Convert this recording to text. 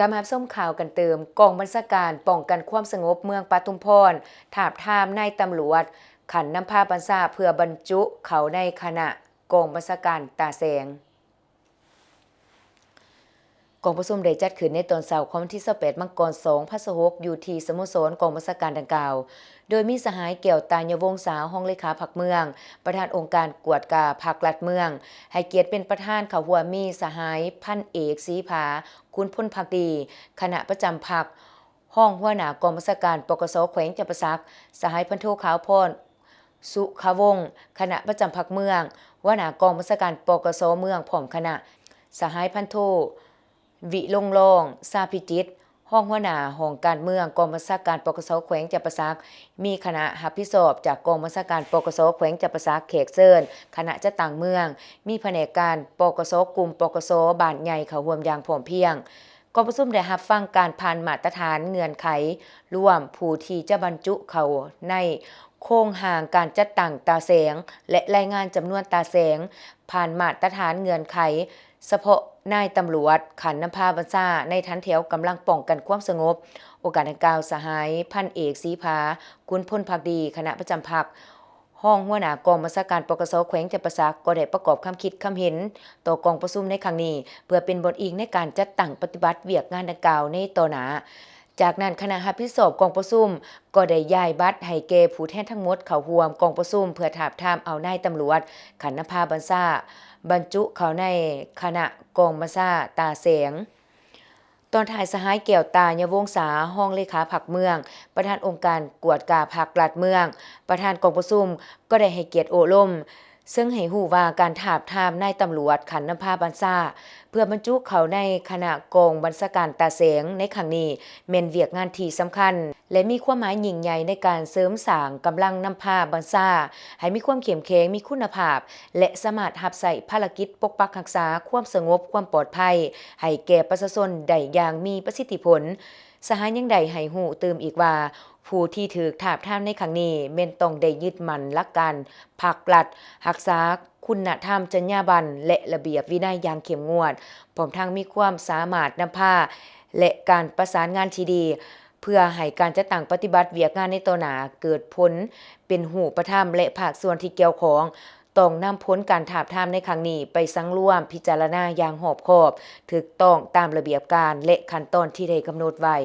กำลังส้มข่าวกันเติมกองบัญชาการป้องกันความสงบเมืองปทุมพรถาบทามนายตำรวจขันนำพาบัญชาเพื่อบรรจุเขาในคณะกองบัญชาการตาแสงกองประชุมได้จัดขึ้นในตอนเช้าของวันที่28 มกราคม 2566อยู่ที่สโมสรกองบัญชาการดังกล่าวโดยมีสหายแก้วตาญวงศ์สาวห้องเลขาพรรคเมืองประธานองค์การกวดกาพรรคลัดเมืองให้เกียรติเป็นประธานเขาหัวมีสหายพันเอกศรีภาคุณพลภักดีคณะประจำพรรคห้องหัวหน้ากองบัญชาการปกสแขวงจำปาสักสหายพันโทขาวพรสุขวงศ์คณะประจำพรรคเมืองหัวหน้ากองบัญชาการปกสเมืองพร้อมคณะสหายพันโทวิลงรองซาพิจิตห้องหัวหน้าห้องการเมืองกองบัญชาการปกสแขวงจำปาสักมีคณะรับผิดชอบจากกองบัญชาการปกสแขวงจำปาสักเขตเซินคณะจัดตั้งเมืองมีแผนกการปกสกลุ่มปกสบ้านใหญ่เขาร่วมอย่างพร้อมเพรียงกองประชุมได้รับฟังการผ่านมาตรฐานเงื่อนไขร่วมผู้ที่จะบรรจุเขาในโครงห่างการจัดตั้งตาแสงและรายงานจำนวนตาแสงผ่านมาตรฐานเงื่อนไขเฉพาะนายตำรวจขันนำพาบัญชาในทันแถวกำลังป้องกันความสงบโอกาสดังกล่าวสหายพันเอกศรีภาคุณพลภักดีคณะประจำพรรคห้องหัวหน้ากองบัญชาการปกสแขวงจำปาสักก็ได้ประกอบคำคิดคำเห็นต่อกองประชุมในครั้งนี้เพื่อเป็นบทอิงในการจัดตั้งปฏิบัติเวียกงานดังกล่าวในต่อหน้าจากนั้นคณะรับผิดชอบกองประชุมก็ได้ย้ายบัตรให้แก่ผู้แทนทั้งหมดเข้าร่วมกองประชุมเพื่อถามถามเอานายตำรวจขันนำพาบัญชาบรรจุเขาในคณะกองบัญชาตาแสงตอนถ่ายสหายแก้วตาญวงศ์สาห้องเลขาพรรคเมืองประธานองค์การกวดกาพรรคลัดเมืองประธานกองประชุมก็ได้ให้เกียรติโอลมซึ่งให้ฮู้ว่าการถามถามนายตำรวจขันนำพาบัญชาเพื่อบรรจุเขาในคณะกองบัญชาการตาแสงในครั้งนี้แม่นเวียกงานที่สำคัญและมีความหมายยิ่งใหญ่ในการเสริมสร้างกำลังนำพาบัญชาให้มีความเข้มแข็งมีคุณภาพและสามารถรับใช้ภารกิจปกปักรักษาความสงบความปลอดภัยให้แก่ประชาชนได้อย่างมีประสิทธิผลสหายยังได้ให้ฮู้เติมอีกว่าผู้ที่ถูกถามถามในครั้งนี้แม่นต้องได้ยึดมั่นหลักการภาครัฐรักษาคุณธรรมจรรยาบรรณและระเบียบวินัยอย่างเข้มงวดพร้อมทั้งมีความสามารถนำพาและการประสานงานที่ดีเพื่อให้การจัดตั้งปฏิบัติเวียกงานในต่อหน้าเกิดผลเป็นหูปธรรมและภาคส่วนที่เกี่ยวข้องต้องนำผลการถามถามในครั้งนี้ไปสังร่วมพิจารณาอย่างรอบคอบถูกต้องตามระเบียบการและขั้นตอนที่ได้กำหนดไว้